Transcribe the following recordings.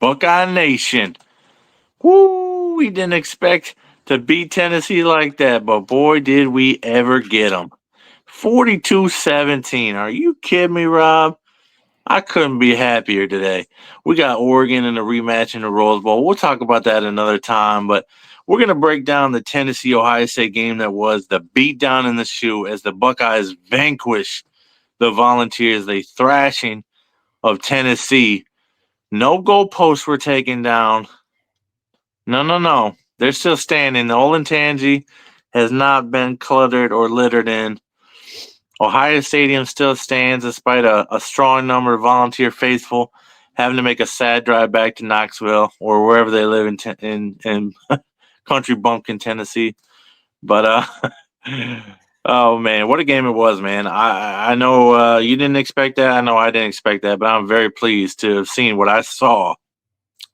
Buckeye Nation. Woo! We didn't expect to beat Tennessee like that, but boy, did we ever get them. 42-17. Are you kidding me, Rob? I couldn't be happier today. We got Oregon in a rematch in the Rose Bowl. We'll talk about that another time, but we're going to break down the Tennessee Ohio State game that was the beatdown in the shoe as the Buckeyes vanquish the Volunteers, the thrashing of Tennessee. No goalposts were taken down. No, no, no. They're still standing. The Olentangy has not been cluttered or littered in. Ohio Stadium still stands despite a strong number of volunteer faithful having to make a sad drive back to Knoxville or wherever they live in country bumpkin, Tennessee. But oh man, what a game it was, man! I know you didn't expect that. I know I didn't expect that, but I'm very pleased to have seen what I saw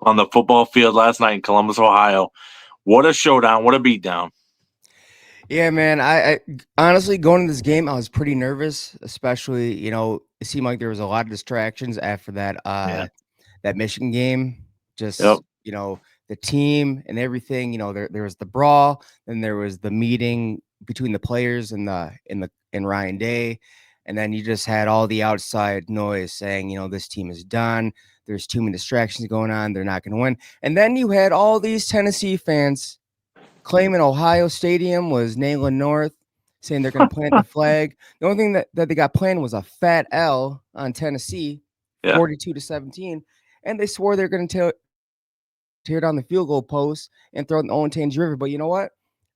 on the football field last night in Columbus, Ohio. What a showdown! What a beatdown! Yeah, man. I honestly going to this game, I was pretty nervous, especially it seemed like there was a lot of distractions after Yeah. that Michigan game. Yep. Just the team and everything. There was the brawl, then there was the meeting between the players and and Ryan Day, and then you just had all the outside noise saying this team is done. There's too many distractions going on. They're not going to win. And then you had all these Tennessee fans claiming Ohio Stadium was Nayland North, saying they're going to plant the flag. The only thing that they got planned was a fat L on Tennessee, Yeah. 42-17, and they swore they're going to tear down the field goal post and throw it in the Olentangy River. But you know what?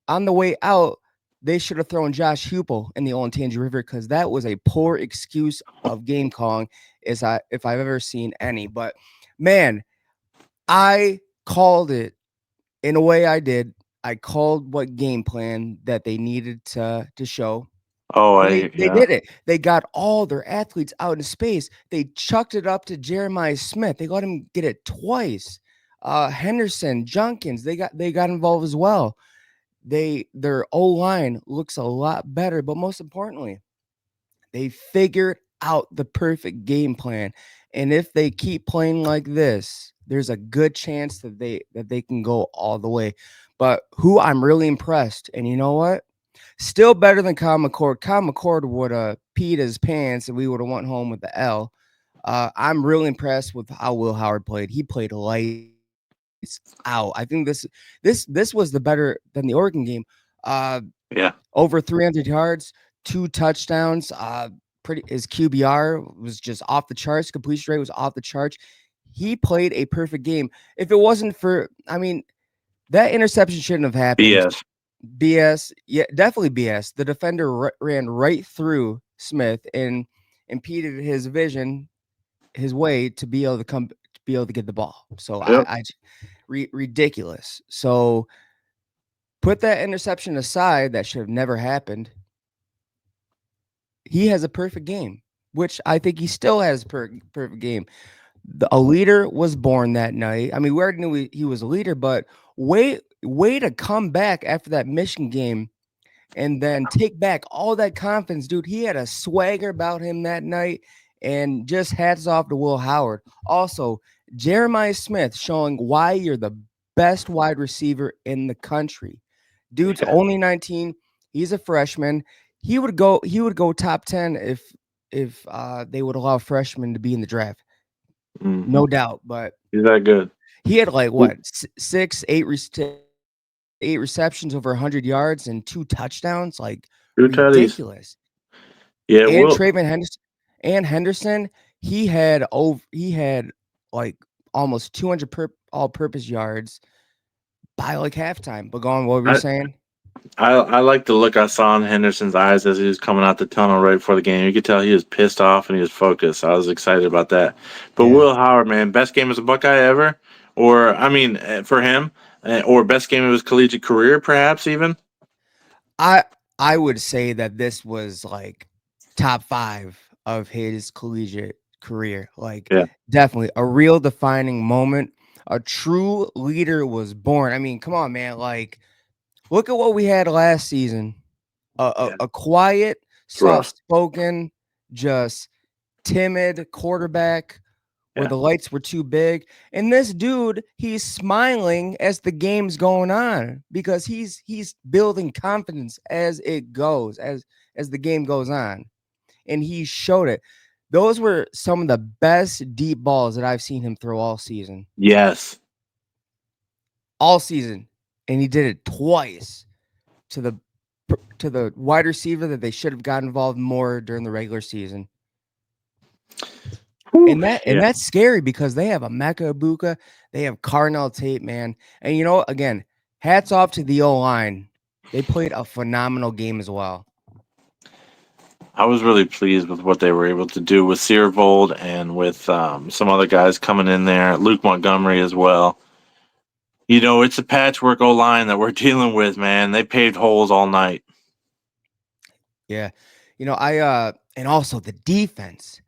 On the way out, they should have thrown Josh Hupel in the Olentangy River because that was a poor excuse of game calling, if I've ever seen any. But man, I called it in a way. I called what game plan that they needed to show. Oh, And they yeah. did it. They got all their athletes out in space. They chucked it up to Jeremiah Smith. They let him get it twice. Henderson, Junkins, they got involved as well. Their O line looks a lot better, but most importantly, they figured out the perfect game plan. And if they keep playing like this, there's a good chance that they can go all the way. But who I'm really impressed, and you know what? Still better than Kyle McCord. Kyle McCord would have peed his pants and we would have went home with the L. I'm really impressed with how Will Howard played. He played lights out. I think this was the better than the Oregon game. Uh, Yeah. Over 300 yards, 2 touchdowns. His QBR was just off the charts. Completion rate was off the charts. He played a perfect game. If it wasn't for, that interception shouldn't have happened. BS. BS, yeah, definitely BS. The defender ran right through Smith and impeded his vision, his way to be able to get the ball. So Yep. ridiculous. So put that interception aside, that should have never happened. He has a perfect game, which I think he still has perfect game. A leader was born that night. I mean, we already knew he was a leader, but way to come back after that Michigan game and then take back all that confidence, dude. He had a swagger about him that night, and just hats off to Will Howard. Also, Jeremiah Smith showing why you're the best wide receiver in the country. Dude's Yeah. only 19. He's a freshman. He would go top 10 if they would allow freshmen to be in the draft. Hmm. No doubt. But He's that good. he had like Who, what, 8 receptions over 100 yards and 2 touchdowns, like who Teddy's? ridiculous. Yeah. And Well. Traven Henderson, he had like almost 200 all-purpose yards by like halftime. But go on, what were you I, saying? I like the look I saw in Henderson's eyes as he was coming out the tunnel right before the game. You could tell he was pissed off and he was focused. I was excited about that. But Yeah. Will Howard, man, best game as a Buckeye ever, or I mean, for him, or best game of his collegiate career, perhaps even. I I would say that this was like top 5 of his collegiate career. Like Yeah. definitely a real defining moment. A true leader was born. I mean, come on, man. Like look at what we had last season. Yeah. A quiet, It's rough. soft-spoken, just timid quarterback where the lights were too big. And this dude, he's smiling as the game's going on because he's building confidence as it goes, as the game goes on. And he showed it. Those were some of the best deep balls that I've seen him throw all season. Yes. All season. And he did it twice to the wide receiver that they should have got involved more during the regular season. And that's scary because they have a Mecca Ibuka, they have Carnell Tate, man. And you know, again, hats off to the O-line. They played a phenomenal game as well. I was really pleased with what they were able to do with Searvold and with some other guys coming in there, Luke Montgomery as well. You know, it's a patchwork O-line that we're dealing with, man. They paved holes all night. Yeah. You know, and also the defense,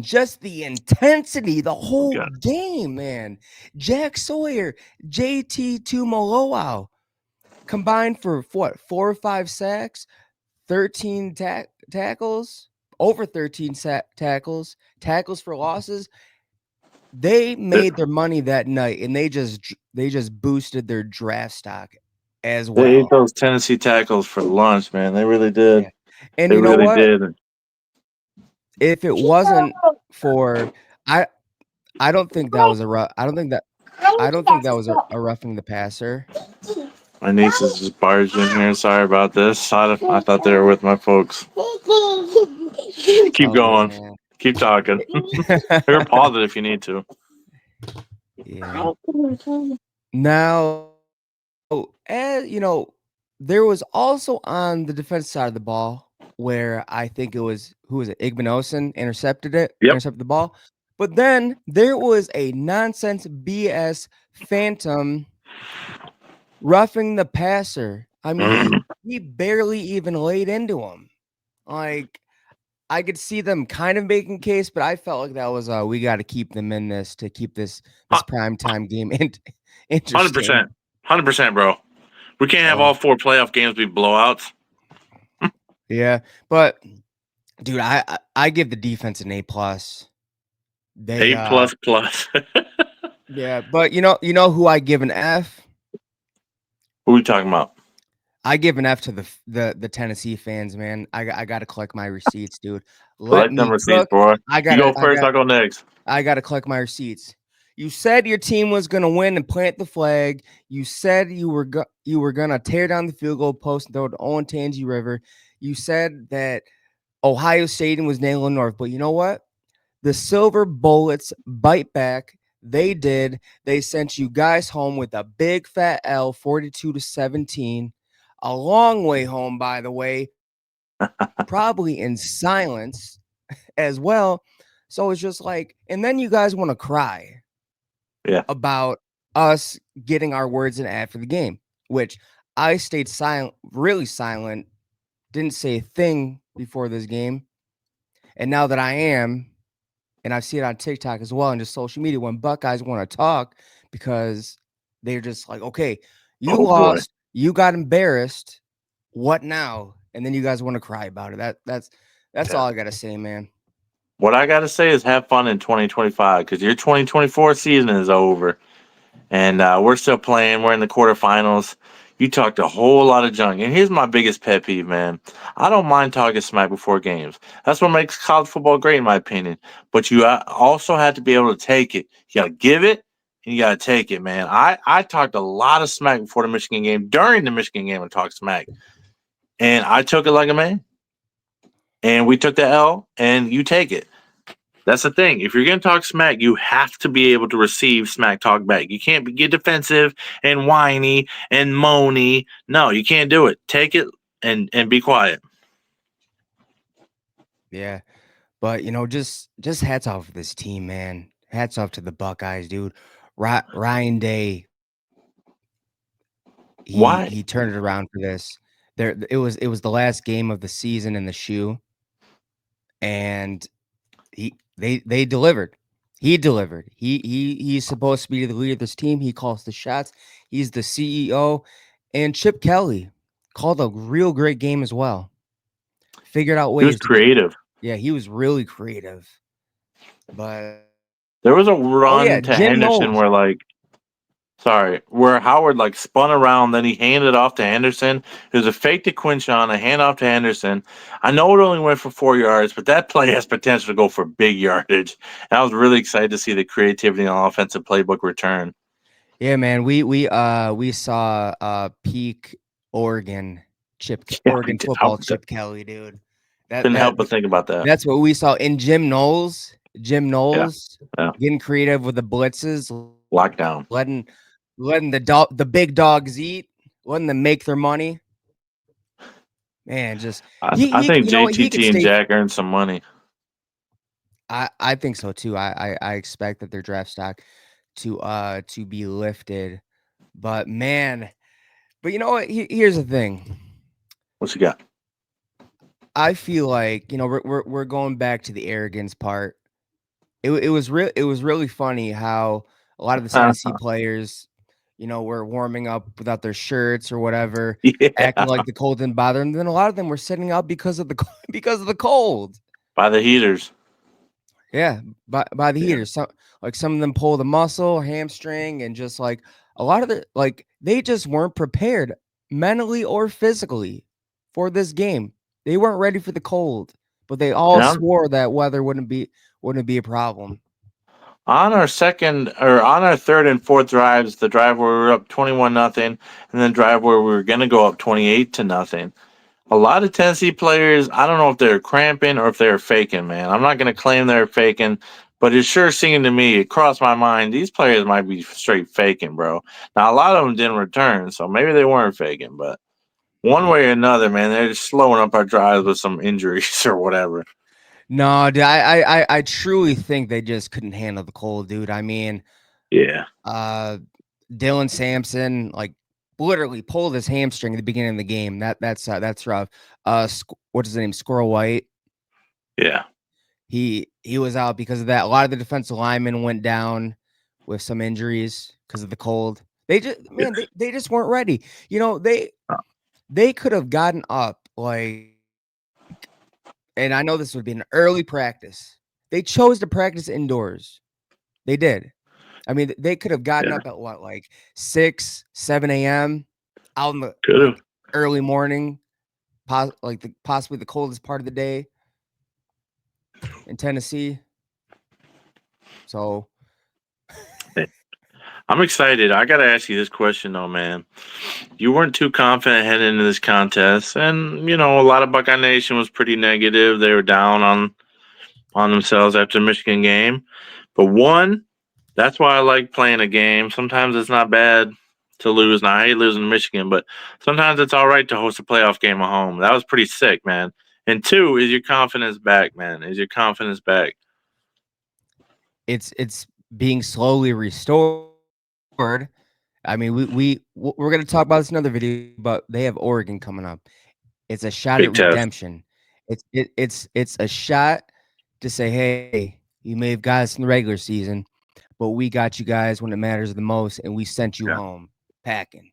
just the intensity, the whole game, man. Jack Sawyer, JT Tumaloau combined for what, 4 or 5 sacks, 13 tackles, over 13 tackles for losses. They made their money that night, and they just boosted their draft stock as well. They ate those Tennessee tackles for lunch, man. They really did. Yeah. And they you know really what? did. If it wasn't for I don't think that was I don't think that was a roughing the passer. My niece is just barged in here. Sorry about this. I thought they were with my folks. Keep going. Good, keep talking. You're pause it if you need to. Yeah. Now, as you know, there was also on the defense side of the ball where I think it was, who was it? Igbinosun intercepted the ball. But then there was a nonsense BS phantom roughing the passer. I mean, he barely even laid into him. Like, I could see them kind of making case, but I felt like that was we got to keep them in this to keep this primetime game interesting. 100%, bro. We can't have all 4 playoff games be blowouts. Yeah, but dude, I give the defense an A+. A++. Yeah, but you know who I give an F? Who are we talking about? I give an F to the Tennessee fans, man. I got to collect my receipts, dude. Collect them receipts, boy. You go first, I'll go next. I got to collect my receipts. You said your team was going to win and plant the flag. You said you were going to tear down the field goal post and throw it to Olentangy River. You said that Ohio State was nailing North. But you know what? The Silver Bullets bite back. They did. They sent you guys home with a big fat L, 42-17. A long way home, by the way. Probably in silence as well. So it's just like, and then you guys want to cry. About us getting our words in after the game, which I stayed silent, really silent, didn't say a thing before this game. And now that I am, and I see it on TikTok as well and just social media, when Buckeyes want to talk, because they're just like, okay, you lost, you got embarrassed, what now? And then you guys want to cry about it. That's all I got to say, man. What I got to say is have fun in 2025 because your 2024 season is over. And we're still playing. We're in the quarterfinals. You talked a whole lot of junk. And here's my biggest pet peeve, man. I don't mind talking smack before games. That's what makes college football great, in my opinion. But you also have to be able to take it. You got to give it, and you got to take it, man. I talked a lot of smack before the Michigan game. During the Michigan game, I talked smack. And I took it like a man. And we took the L, and you take it. That's the thing. If you're going to talk smack, you have to be able to receive smack talk back. You can't get defensive and whiny and moany. No, you can't do it. Take it and be quiet. Yeah. But, just hats off to this team, man. Hats off to the Buckeyes, dude. Ryan Day, he turned it around for this. It was the last game of the season in the shoe, and they delivered. He delivered. He's supposed to be the leader of this team. He calls the shots. He's the CEO. And Chip Kelly called a real great game as well. Figured out ways. He was creative. He was really creative. But There was a Oh yeah, run to Jim Henderson Knowles. where where Howard like spun around, then he handed it off to Henderson. It was a fake to Quinshon, a handoff to Henderson. I know it only went for 4 yards, but that play has potential to go for big yardage. And I was really excited to see the creativity on offensive playbook return. Yeah, man. We saw peak Oregon Yeah, Oregon how football Chip Kelly, dude. That couldn't that help but think about that. that's what we saw in Jim Knowles. Jim Yeah, Knowles yeah. getting creative with the blitzes, Lockdown. letting the big dogs eat, letting them make their money. Man, just I he think you know what, he could JTT and stay. Jack earned some money. I think so too. I expect that their draft stock to be lifted. But man, but you know what? Here's the thing. What you got? I feel like, we're going back to the arrogance part. It was really funny how a lot of the Tennessee players, were warming up without their shirts or whatever, acting Yeah, like the cold didn't bother them. Then a lot of them were sitting out because of the because of the cold. by the heaters. Yeah, by the Yeah, heaters. Some of them pulled a muscle, hamstring, and just like a lot of they just weren't prepared mentally or physically for this game. They weren't ready for the cold, but they all and I'm swore that weather wouldn't be a problem. on our second or on our third and fourth drives. The drive where we were up 21-0, and then drive where we were going to go up 28-0. A lot of Tennessee players, I don't know if they're cramping or if they're faking, man. I'm not going to claim they're faking, but it sure seemed to me, it crossed my mind, these players might be straight faking, bro. Now, a lot of them didn't return, so maybe they weren't faking, but one Yeah. way or another, man, they're just slowing up our drives with some injuries or whatever. No, dude, I truly think they just couldn't handle the cold, dude. I mean, Yeah, uh, Dylan Sampson, like, literally pulled his hamstring at the beginning of the game. That's rough. What is his name? Squirrel White. yeah, He was out because of that. A lot of the defensive linemen went down with some injuries because of the cold. They just yeah. man, they just weren't ready. They could have gotten up and I know this would be an early practice. They chose to practice indoors. They did. I mean, they could have gotten Yeah, up at what, like 6, 7 a.m. out in the could have. like early morning, possibly the coldest part of the day in Tennessee. So I'm excited. I got to ask you this question, though, man. You weren't too confident heading into this contest, and a lot of Buckeye Nation was pretty negative. They were down on themselves after the Michigan game. But that's why I like playing a game. Sometimes it's not bad to lose. Now I hate losing to Michigan, but sometimes it's all right to host a playoff game at home. That was pretty sick, man. And two, is your confidence back, man? Is your confidence back? it's being slowly restored. I mean, we're gonna talk about this in another video, but they have Oregon coming up. It's a shot at Big test. redemption. It's a shot to say, hey, you may have got us in the regular season, but we got you guys when it matters the most, and we sent you Yeah. home packing.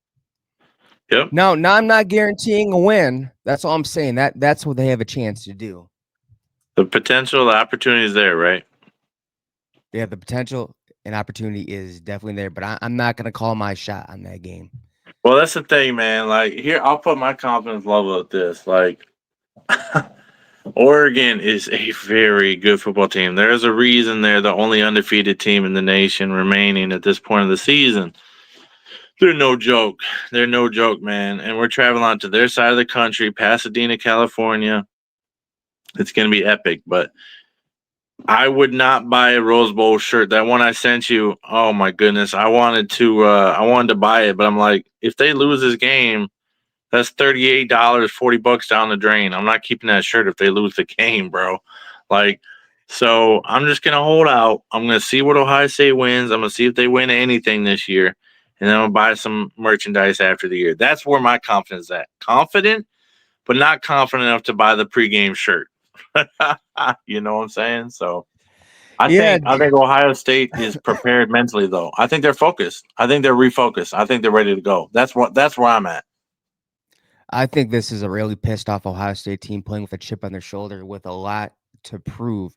Yep. Now I'm not guaranteeing a win. That's all I'm saying. That's what they have a chance to do. The potential, the opportunity is there, right? They have the potential and opportunity is definitely there, but I'm not gonna call my shot on that game. Well, that's the thing, man. Like here, I'll put my confidence level at this. Like Oregon is a very good football team. There's a reason they're the only undefeated team in the nation remaining at this point of the season. They're no joke. They're no joke, man. And we're traveling out to their side of the country, Pasadena, California. It's going to be epic, but I would not buy a Rose Bowl shirt. That one I sent you, oh my goodness. I wanted to buy it, but I'm like, if they lose this game, that's $38, $40 down the drain. I'm not keeping that shirt if they lose the game, bro. Like, so I'm just gonna hold out. I'm gonna see what Ohio State wins. I'm gonna see if they win anything this year, and then I'm gonna buy some merchandise after the year. That's where my confidence is at. Confident, but not confident enough to buy the pregame shirt. You know what I'm saying? So I Yeah, think I think Ohio State is prepared mentally, though. I think they're focused. I think they're refocused. I think they're ready to go. That's where I'm at. I think this is a really pissed off Ohio State team playing with a chip on their shoulder with a lot to prove.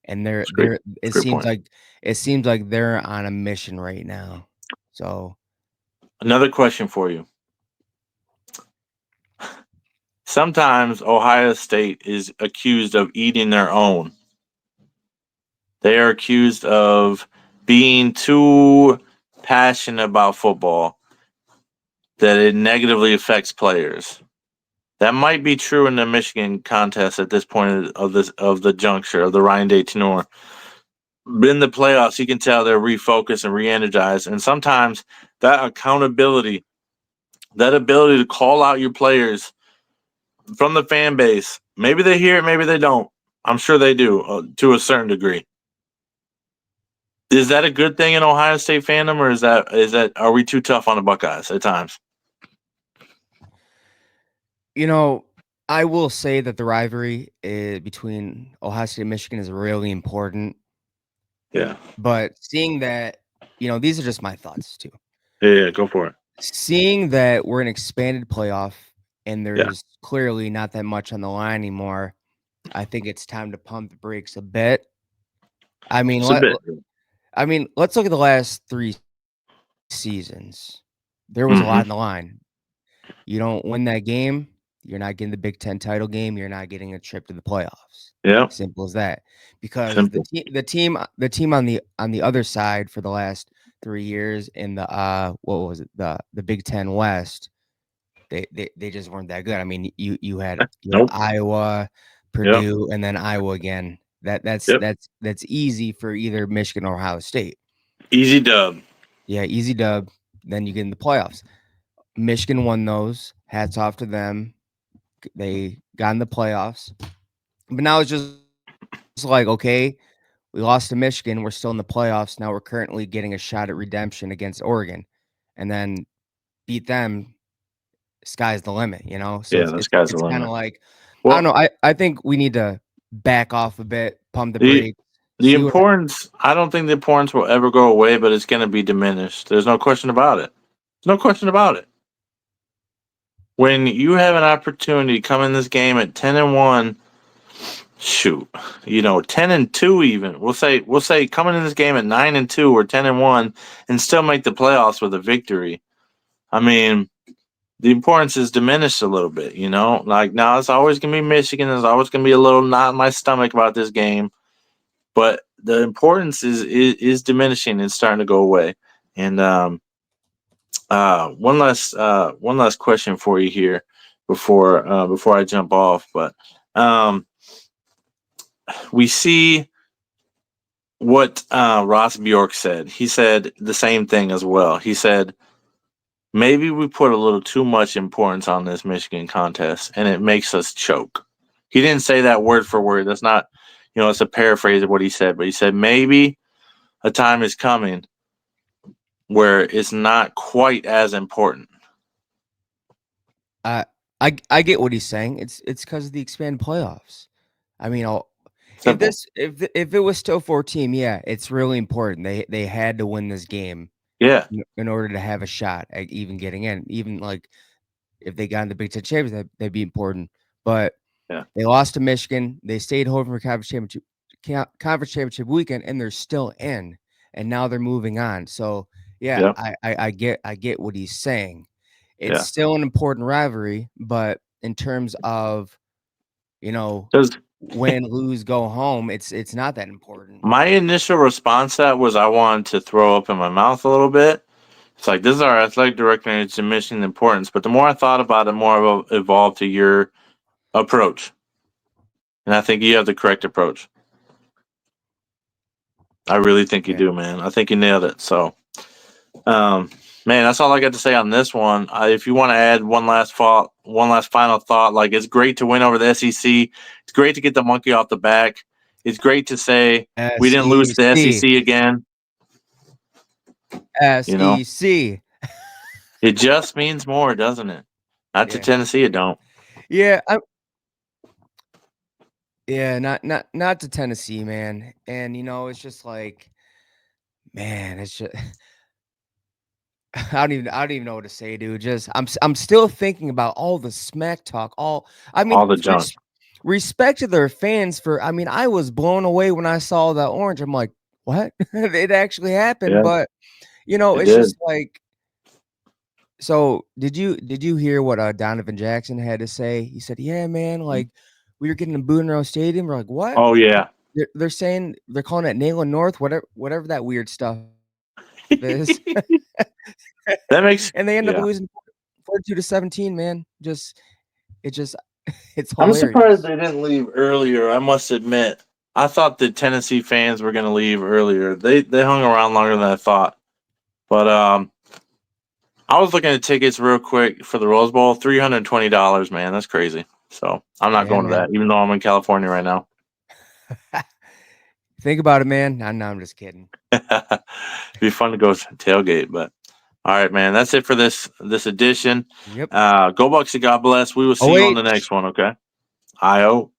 and It's great. it Great seems point. like they're on a mission right now. So Another question for you. Sometimes Ohio State is accused of eating their own. They are accused of being too passionate about football that it negatively affects players. That might be true in the Michigan contest at this point of the juncture of the Ryan Day tenure. In the playoffs, you can tell they're refocused and re-energized, and sometimes that accountability, that ability to call out your players from the fan base, maybe they hear it, maybe they don't. I'm sure they do to a certain degree. Is that a good thing in Ohio State fandom, or is that are we too tough on the Buckeyes at times? you know, I will say that the rivalry between Ohio State and Michigan is really important. Yeah, But seeing that, these are just my thoughts too. yeah, go for it. Seeing that we're an expanded playoff and Yeah, there's clearly not that much on the line anymore, I think it's time to pump the brakes a bit. I mean, it's a bit. let's look at the last 3 seasons. There was a Mm-hmm. lot on the line. You don't win that game, you're not getting the Big Ten title game, you're not getting a trip to the playoffs. Yeah, Simple as that. Because simple. the team on the other side for the last 3 years in the what was it? The Big Ten West, they just weren't that good. I mean, you had Nope. Iowa, Yep. Purdue, and then Iowa again. Yep. That's easy for either Michigan or Ohio State. Easy dub. Yeah, easy dub. Then you get in the playoffs. Michigan won those. Hats off to them. They got in the playoffs. But now it's just like, okay, we lost to Michigan. We're still in the playoffs. Now we're currently getting a shot at redemption against Oregon. And then beat them, sky's the limit. So Yeah, the sky's the it's kind of limit. like, I don't Well, know. I think we need to back off a bit, pump the the brakes, the see what importance. I don't think the importance will ever go away, but it's going to be diminished. There's no question about it. There's no question about it. When you have an opportunity to come in this game at 10-1, shoot, 10-2 even. We'll say coming in this game at 9-2 or 10-1 and still make the playoffs with a victory. I mean, the importance is diminished a little bit. Like now it's always gonna be Michigan. There's always gonna be a little knot in my stomach about this game. But the importance is diminishing and starting to go away. And one last question for you here before I jump off. But um, we see what Ross Bjork said. He said the same thing as well. He said maybe we put a little too much importance on this Michigan contest, and it makes us choke. He didn't say that word for word. That's not, it's a paraphrase of what he said, but he said maybe a time is coming where it's not quite as important. I I get what he's saying. It's because of the expanded playoffs. I mean, Simple. if it was still 4 team, yeah, it's really important. They had to win this game Yeah. in order to have a shot at even getting in. Even like if they got in the Big Ten championship, that'd be important. But Yeah. they lost to Michigan. They stayed home for conference championship weekend, and they're still in. And now they're moving on. So yeah, Yeah. I get what he's saying. It's Yeah. still an important rivalry, but in terms of you know Because win, lose, go home, it's not that important. my initial response to that was I wanted to throw up in my mouth a little bit. It's like, this is our athletic director and it's diminishing the importance. But the more I thought about it, more I've evolved to your approach. And I think you have the correct approach. I really think you Yeah. do, man. I think you nailed it. So, um, man, that's all I got to say on this one. If you want to add one last final thought, like it's great to win over the SEC. It's great to get the monkey off the back. It's great to say we didn't lose to the SEC, SEC again. You know, SEC. it just means more, doesn't it? Not to Yeah, Tennessee, it don't. yeah, yeah. Not to Tennessee, man. And it's just like, man, it's just I don't even know what to say, dude. Just I'm still thinking about all the smack talk. I mean, All the junk. respect to their fans for. I mean, I was blown away when I saw the orange. I'm like, what? It actually happened. Yeah, But it's it just did. like. So did you hear what Donovan Jackson had to say? He said, "Yeah, man, like we were getting booed in our stadium." We're like, "What?" Oh yeah. They're saying they're calling it Nayland North, whatever that weird stuff is, That makes and they end up yeah. losing 42-17. Man, just it's I'm surprised hilarious. they didn't leave earlier. I must admit, I thought the Tennessee fans were going to leave earlier. They hung around longer than I thought. But I was looking at tickets real quick for the Rose Bowl. $320, man. That's crazy. So I'm not Yeah, going to man. that, even though I'm in California right now. Think about it, man. No, I'm just kidding. It'd be fun to go tailgate, but all right, man. That's it for this edition. Yep. Go Bucks and God bless. We will Oh see you on wait. the next one. Okay. IO.